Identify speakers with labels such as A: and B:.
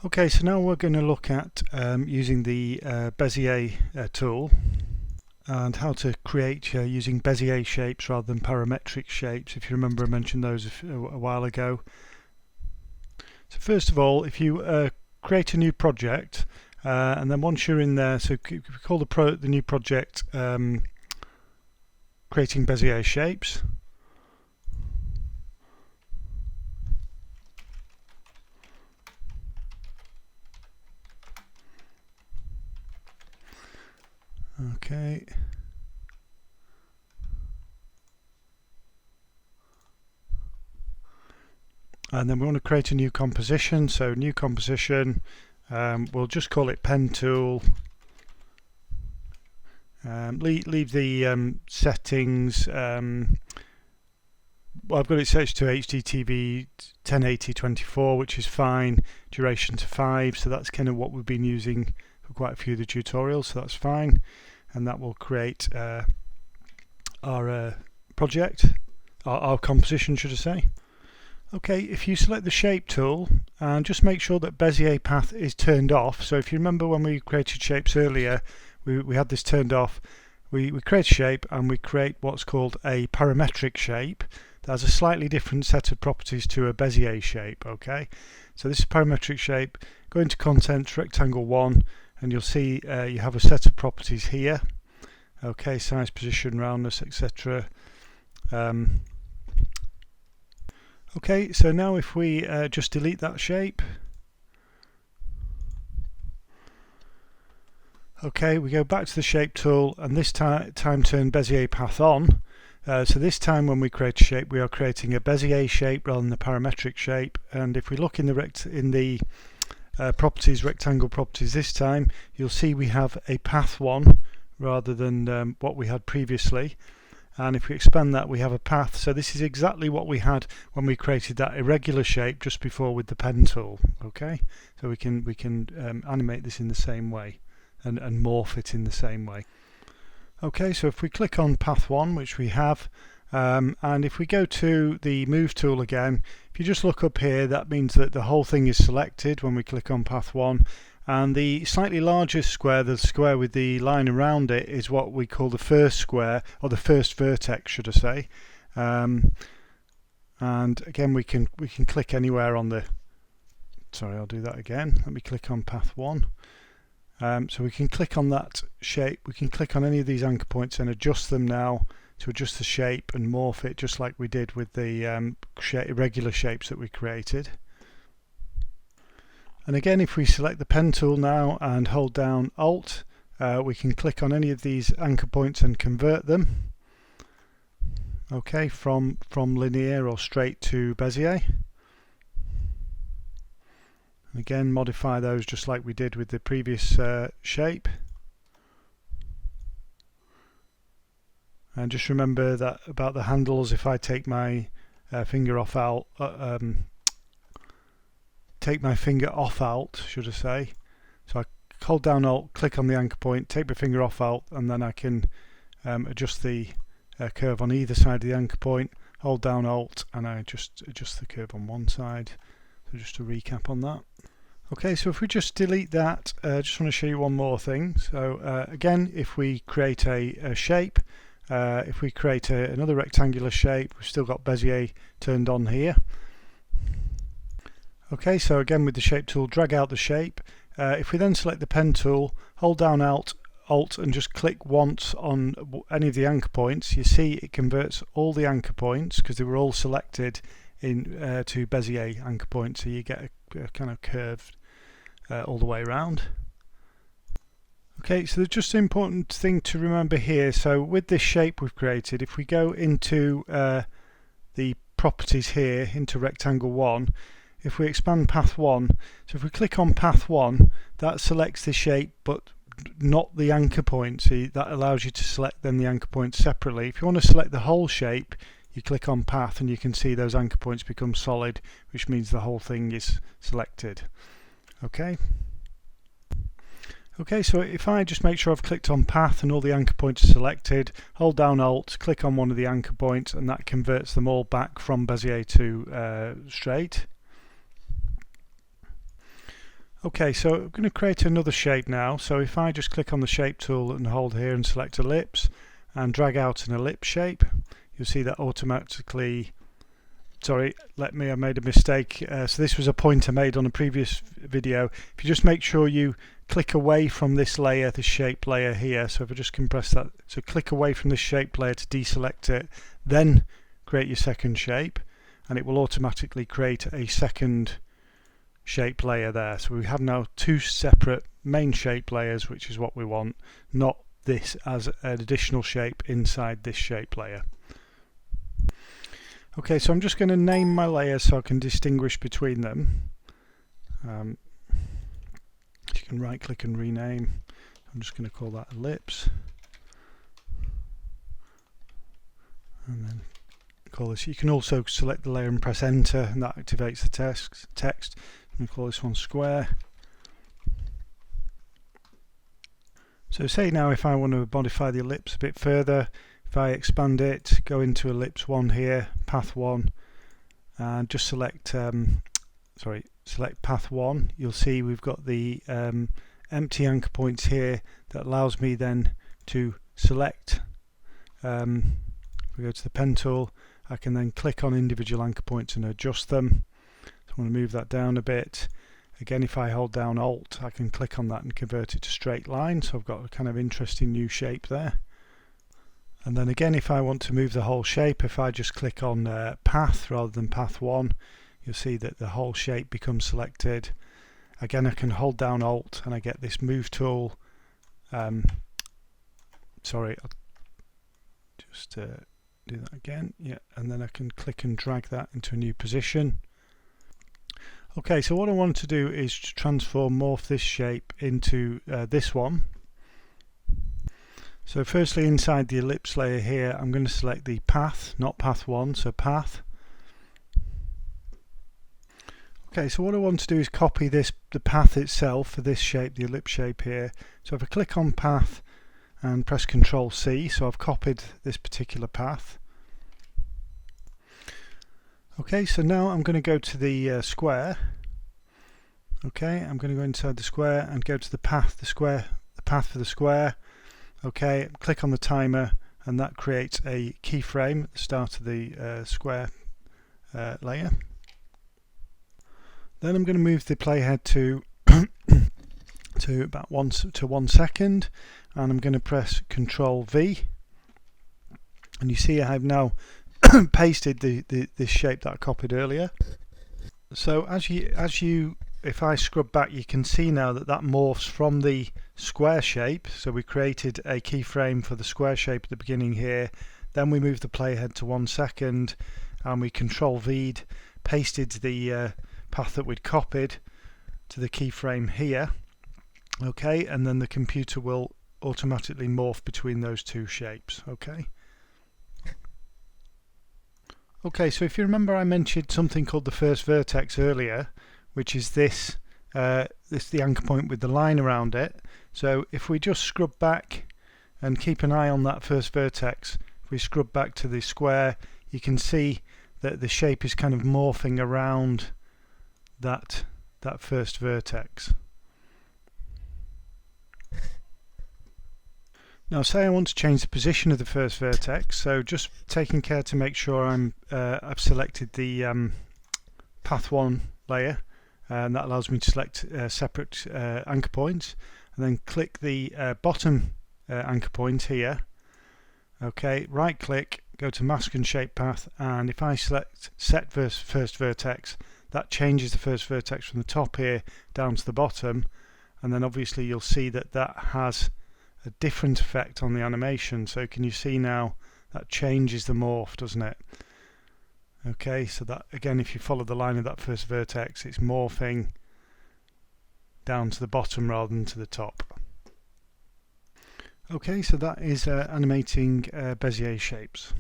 A: Okay, so now we're going to look at using the Bezier tool and how to create using Bezier shapes rather than parametric shapes. If you remember, I mentioned those a while ago. So first of all, if you create a new project and then once you're in there, so we call the new project creating Bezier shapes. Okay. And then we want to create a new composition. So new composition, we'll just call it pen tool. Leave the settings. Well, I've got it set to HDTV 1080-24, which is fine. Duration to 5, so that's kind of what we've been using for quite a few of the tutorials, so that's fine. And that will create our project, our composition, should I say. Okay, if you select the shape tool and just make sure that Bezier path is turned off. So if you remember when we created shapes earlier, we had this turned off. We create a shape and we create what's called a parametric shape that has a slightly different set of properties to a Bezier shape. Okay, so this is parametric shape. Go into content, rectangle 1, and you'll see you have a set of properties here. Okay, size, position, roundness, etc. Okay, so now if we just delete that shape. Okay, we go back to the shape tool and this time turn Bezier path on. So this time when we create a shape, we are creating a Bezier shape rather than the parametric shape. And if we look in the properties, rectangle properties this time, you'll see we have a path 1 rather than what we had previously. And if we expand that, we have a path. So this is exactly what we had when we created that irregular shape just before with the pen tool. Okay, so we can animate this in the same way and morph it in the same way. Okay, so if we click on path 1, which we have, and if we go to the move tool again, if you just look up here, that means that the whole thing is selected when we click on path 1. And the slightly larger square, the square with the line around it, is what we call the first square, or the first vertex, should I say. And again, we can click anywhere on the. Sorry, I'll do that again. Let me click on path 1. So we can click on that shape. We can click on any of these anchor points and adjust them now to adjust the shape and morph it, just like we did with the irregular shapes that we created. And again, if we select the pen tool now and hold down Alt, we can click on any of these anchor points and convert them. Okay, from linear or straight to Bezier. And again, modify those just like we did with the previous shape. And just remember that about the handles, if I take my finger off Alt, should I say. So I hold down Alt, click on the anchor point, take my finger off Alt, and then I can adjust the curve on either side of the anchor point, hold down Alt, and I just adjust the curve on one side. So just to recap on that. Okay, so if we just delete that, I just want to show you one more thing. So again, if we create a shape, if we create another rectangular shape, we've still got Bezier turned on here. Okay, so again with the shape tool, drag out the shape. If we then select the pen tool, hold down Alt, and just click once on any of the anchor points, you see it converts all the anchor points because they were all selected in to Bezier anchor points, so you get a kind of curved all the way around. Okay, so there's just an important thing to remember here. So with this shape we've created, if we go into the properties here, into rectangle 1, if we expand path 1, so if we click on path 1, that selects the shape but not the anchor point. See, that allows you to select then the anchor points separately. If you want to select the whole shape, you click on path and you can see those anchor points become solid, which means the whole thing is selected. Okay. Okay, so if I just make sure I've clicked on path and all the anchor points are selected, hold down Alt, click on one of the anchor points, and that converts them all back from Bezier to straight. Okay, so I'm going to create another shape now. So if I just click on the shape tool and hold here and select ellipse and drag out an ellipse shape, you'll see that automatically, sorry, I made a mistake. So this was a point I made on a previous video. If you just make sure you click away from this layer, the shape layer here, so if I just compress that, so click away from this shape layer to deselect it, then create your second shape, and it will automatically create a second shape layer there. So we have now two separate main shape layers, which is what we want, not this as an additional shape inside this shape layer. Okay, so I'm just going to name my layers so I can distinguish between them. You can right click and rename. I'm just going to call that ellipse, and then call this. You can also select the layer and press enter, and that activates the text. I'm going to call this one square. So say now if I want to modify the ellipse a bit further, if I expand it, go into ellipse 1 here, path 1, and just select select path 1, you'll see we've got the empty anchor points here that allows me then to select. If we go to the pen tool, I can then click on individual anchor points and adjust them. So I'm going to move that down a bit. Again, if I hold down Alt, I can click on that and convert it to straight line, so I've got a kind of interesting new shape there. And then again, if I want to move the whole shape, if I just click on path rather than path 1, you'll see that the whole shape becomes selected. Again, I can hold down Alt and I get this move tool. Sorry, I'll just do that again. Yeah, and then I can click and drag that into a new position. Okay, so what I want to do is to morph this shape into this one. So firstly, inside the ellipse layer here, I'm going to select the path, not path 1, so path. Okay, so what I want to do is copy the path itself for this shape, the ellipse shape here. So if I click on path and press Ctrl C, so I've copied this particular path. Okay, so now I'm going to go to the square. Okay, I'm going to go inside the square and go to the path, the path for the square. Okay, click on the timer, and that creates a keyframe at the start of the square layer. Then I'm going to move the playhead to about 1 second, and I'm going to press Ctrl V, and you see I have now pasted this shape that I copied earlier. So if I scrub back, you can see now that morphs from the square shape. So we created a keyframe for the square shape at the beginning here, then we moved the playhead to 1 second, and we Ctrl V'd, pasted the path that we'd copied to the keyframe here. Okay, and then the computer will automatically morph between those two shapes. Okay, so if you remember, I mentioned something called the first vertex earlier, which is the anchor point with the line around it. So if we just scrub back and keep an eye on that first vertex, if we scrub back to the square, you can see that the shape is kind of morphing around that first vertex. Now say I want to change the position of the first vertex, so just taking care to make sure I've selected the path 1 layer, and that allows me to select separate anchor points, and then click the bottom anchor point here. Okay, right click, go to mask and shape path, and if I select set first vertex, that changes the first vertex from the top here down to the bottom, and then obviously you'll see that has a different effect on the animation. So can you see now that changes the morph, doesn't it? Okay, so that again, if you follow the line of that first vertex, it's morphing down to the bottom rather than to the top. Okay, so that is animating Bezier shapes.